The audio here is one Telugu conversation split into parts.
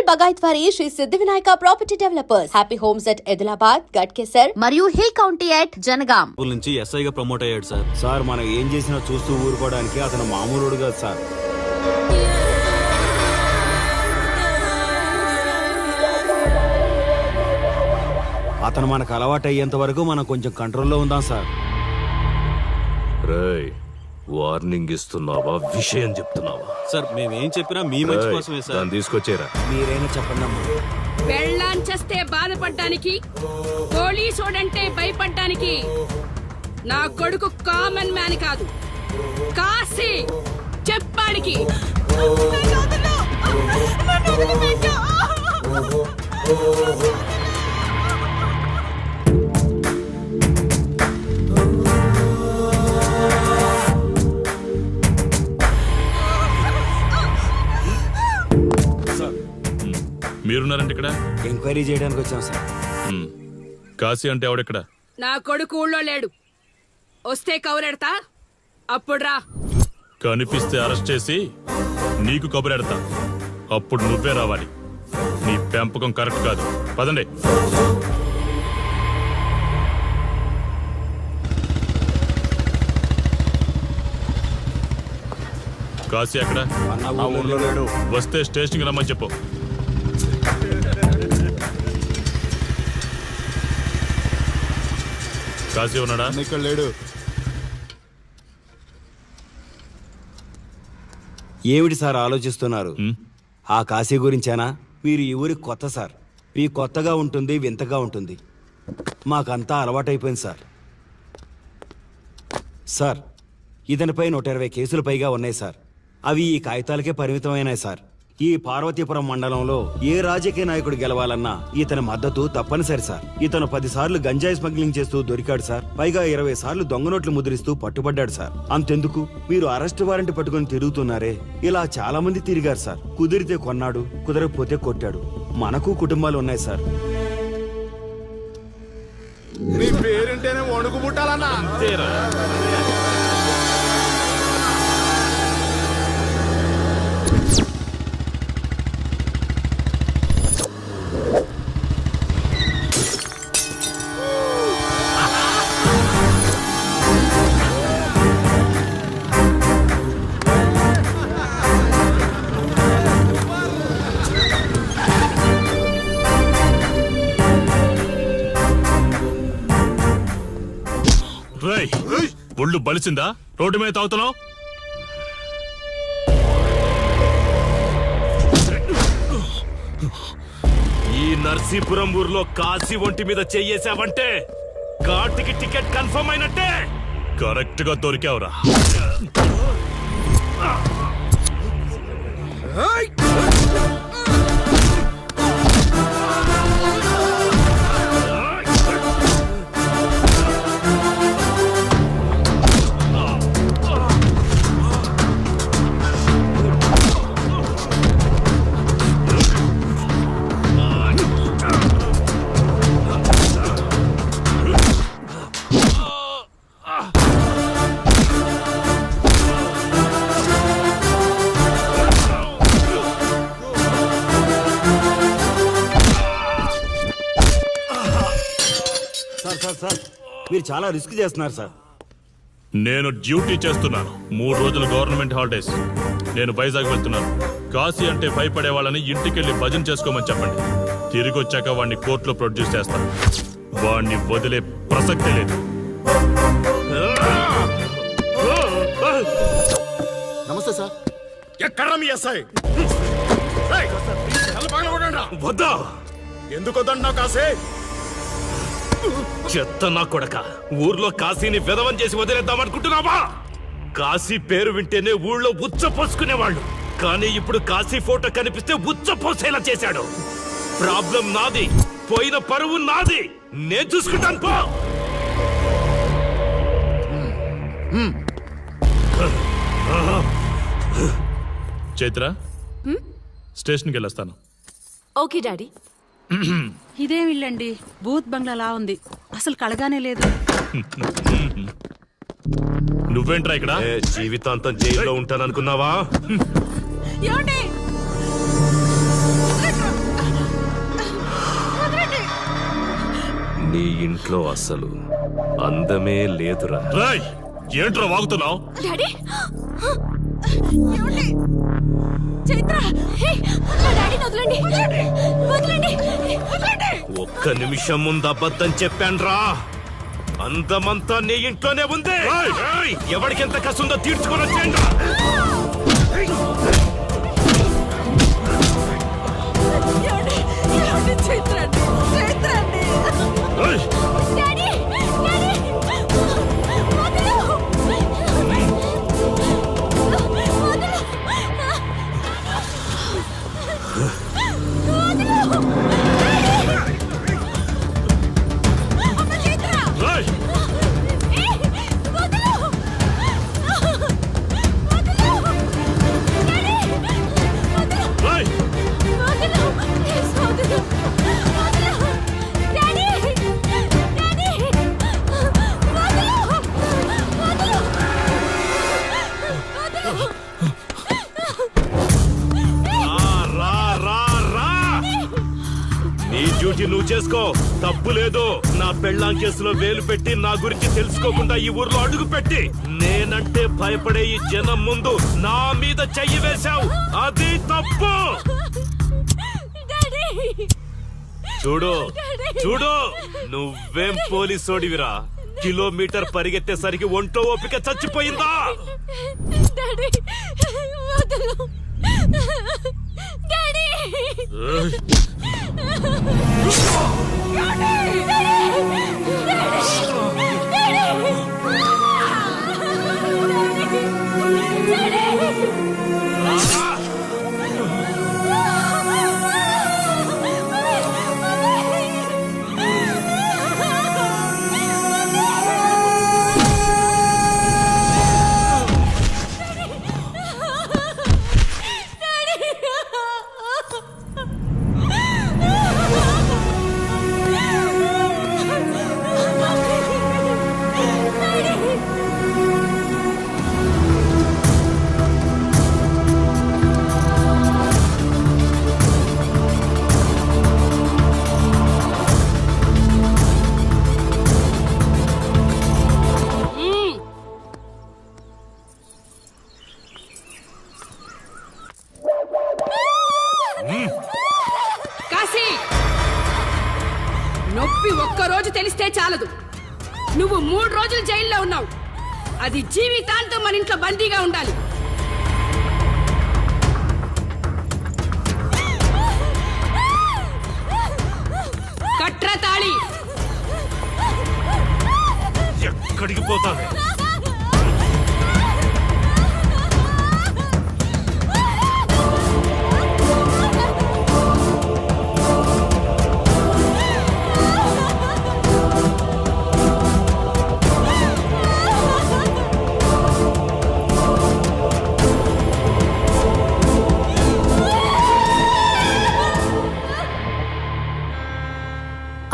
బగాయత్ వారి శ్రీ సిద్ధి Vinayaka property developers. Happy homes at Edilabad, Ghatkesar మరియు హిల్ కౌంటీ అట్ జనగాం. నుంచి ఎస్ఐగా ప్రమోట్ అయ్యాడు సార్. సార్ మనం ఏం చేసినా చూస్తూ ఊరుకోవడానికి అతను మామూలుడు కాదు సార్. అతను మనకు అలవాటు అయ్యేంత వరకు మనం కొంచెం కంట్రోల్లో ఉందాం సార్. రేయ్, వార్నింగ్ ఇస్తున్నావా, విషయం చెప్తున్నావా? సార్ మేమేం చెప్పినా మీ మంచి కోసమే సార్. దాన్ని తీసుకొచ్చేరా. మీరైనా చెప్పండి అమ్మా. పెళ్ళాంచేస్తే బాధపడ్డానికి, పోలీసోడంటే భయపడ్డానికి నా కొడుకు కామన్ మ్యాన్ కాదు, కాశీ చెప్పాడికి. మీరున్నారంటే ఇక్కడ ఎంక్వైరీ చేయడానికి వచ్చాం సార్. కాశీ అంటే ఎవడెక్కడ? నా కొడుకు ఊళ్ళో లేడు, వస్తే కౌరెడతా, అప్పుడు రా. కనిపిస్తే అరెస్ట్ చేసి నీకు కబురెడతా, అప్పుడు నువ్వే రావాలి. నీ పెంపకం కరెక్ట్ కాదు. పదండి. కాశీ అక్కడ ఊర్లో లేడు. వస్తే స్టేషన్కి రమ్మని చెప్పు. కాశీ ఉన్నాడా? ఇక్కడ లేడు. ఏమిటి సార్ ఆలోచిస్తున్నారు? ఆ కాశీ గురించేనా? మీరు ఈ ఊరికి కొత్త సార్. మీ కొత్తగా ఉంటుంది, వింతగా ఉంటుంది. మాకంతా అలవాటైపోయింది సార్. సార్, ఇతనిపై 120 కేసులు పైగా ఉన్నాయి సార్. అవి ఈ కాగితాలకే పరిమితమైనాయి సార్. ఈ పార్వతీపురం మండలంలో ఏ రాజకీయ నాయకుడు గెలవాలన్నా ఇతని మద్దతు తప్పనిసరి సార్. ఇతను 10 సార్లు గంజాయి స్మగ్లింగ్ చేస్తూ దొరికాడు సార్. పైగా 20 సార్లు దొంగ నోట్లు ముద్రిస్తూ పట్టుబడ్డాడు సార్. అంతెందుకు, మీరు అరెస్ట్ వారెంట్ పట్టుకుని తిరుగుతున్నారే, ఇలా చాలా మంది తిరిగారు సార్. కుదిరితే కొన్నాడు, కుదరకపోతే కొట్టాడు. మనకు కుటుంబాలు ఉన్నాయి సార్. నీ పేరుంటేనే వణుకు పుట్టాలన్నా. ఒళ్ళు బలిసిందా? రోడ్డు మీద తాగుతున్నావు? ఈ నర్సీపురం ఊర్లో కాశీ ఒంటి మీద చెయ్యేసావంటే కార్తికి టికెట్ కన్ఫర్మ్ అయినట్టే. కరెక్ట్ గా దొరికావురా. సార్, మీరు చాలా రిస్క్ చేస్తున్నారు సార్. నేను డ్యూటీ చేస్తున్నాను. 3 రోజులు గవర్నమెంట్ హాలిడేస్. నేను వైజాగ్ వెళ్తున్నాను. కాశీ అంటే భయపడే వాళ్ళని ఇంటికెళ్ళి భజన చేసుకోమని చెప్పండి. తిరిగి వచ్చాక వాడిని కోర్టులో ప్రొడ్యూస్ చేస్తాను. వాడిని వదిలే ప్రసక్తే లేదు. నమస్తే సార్. ఎక్కడ మీ ఎస్ఐ? వద్దా? ఎందుకు వద్దంటున్నావు కాశీ? చెత్త నా కొడక, ఊర్లో కాశీని విధవం చేసి వదిలేద్దామనుకుంటున్నావా? కాశీ పేరు వింటేనే ఊళ్ళో ఉచ్చ పోసుకునేవాళ్ళు, కానీ ఇప్పుడు కాశీ ఫోటో కనిపిస్తే ఉచ్చ పోసేలా చేశాడు. ప్రాబ్లం నాది, పోయిన పరువు నాది. నేను చూసుకుంటాను పో. చైత్ర, స్టేషన్కి వెళ్ళొస్తాను. Okay daddy. ఇదేం ఇల్లండి, బూత్ బంగ్లాలా ఉంది. అసలు కళగానే లేదు. నువ్వేంట్రా ఇక్కడ? జీవితాంతం జైల్లో ఉంటాననుకున్నావా? ఏమండి? ఇంట్లో అసలు అందమే లేదురా. రేయ్, ఏంట్రా వాగుతున్నావు? డాడీ ఏమండి? చైత్ర హే, నా డాడీని వదలండి వదలండి వదలండి. ఒక్క నిమిషం ముందు అబద్ధం చెప్పాన్రా. అందమంతా నీ ఇంట్లోనే ఉంది. ఏయ్, ఎవరికి ఎంత కసుందో తీర్చుకొని వచ్చేయండి. ఏమండి? ఏమండి? చైత్ర అండి, చైత్ర అండి. డాడీ డాడీ వదలు. నీ డ్యూటీ నువ్వు చేసుకో, తప్పు లేదు. నా పెళ్ళాం కేసులో వేలు పెట్టి నా గురించి తెలుసుకోకుండా ఈ ఊర్లో అడుగు పెట్టి నేనంటే భయపడే ఈ జనం ముందు నా మీద చెయ్యి వేశావు, అది తప్పు. చూడు చూడు, నువ్వేం పోలీసోడివిరా. కిలోమీటర్ పరిగెత్తేసరికి ఒంటో ఓపిక చచ్చిపోయిందా? డాడీ వదలు. డాడీ కాశీ, నొప్పి ఒక్కరోజు తెలిస్తే చాలదు. నువ్వు 3 రోజులు జైల్లో ఉన్నావు. అది జీవితాంతం మన ఇంట్లో బందీగా ఉండాలి. కట్ర తాళి. ఎక్కడికి పోతావే?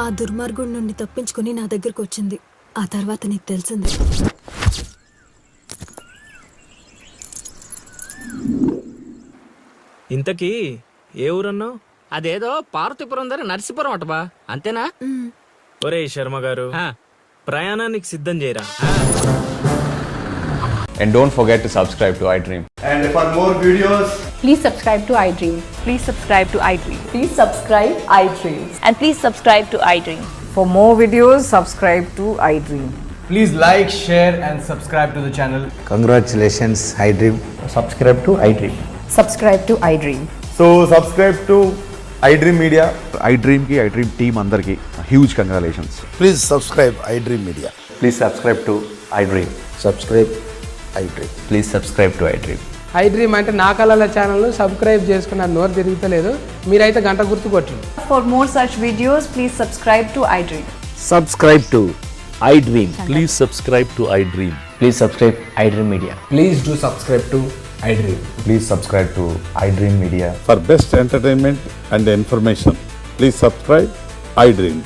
ఆ దుర్మార్గుడి నుండి తప్పించుకుని నా దగ్గరకు వచ్చింది. ఆ తర్వాత నీకు తెలిసింది. ఇంతకీ ఏ ఊరన్నావు? అదేదో పార్వతీపురం దగ్గర నరసీపురం అటబా, అంతేనా? ఒరే శర్మ గారు, ప్రయాణానికి సిద్ధం చేయరా. And don't forget to subscribe to iDream. And for more videos, please subscribe to iDream. Please subscribe to iDream. Please subscribe iDream. And please subscribe to iDream. For more videos, subscribe to iDream. Please like, share and subscribe to the channel. Congratulations, iDream. Subscribe to iDream. Subscribe to iDream. so subscribe to iDream Media. iDream ki iDream team andarki huge congratulations. Please subscribe iDream Media. Please subscribe to iDream. Subscribe iDream. Please subscribe to iDream. iDream అంటే నా కళల ఛానల్ సబ్స్క్రైబ్ చేసుకున్న నోరు తిరుగుతలేదు. మీరైతే గంట గుర్తు కొట్టండి. For more such videos, please subscribe to iDream. Subscribe to iDream. Please subscribe to iDream. Please subscribe iDream Media. Please do subscribe to iDream. Please subscribe to iDream Media. For best entertainment and information, please subscribe iDream.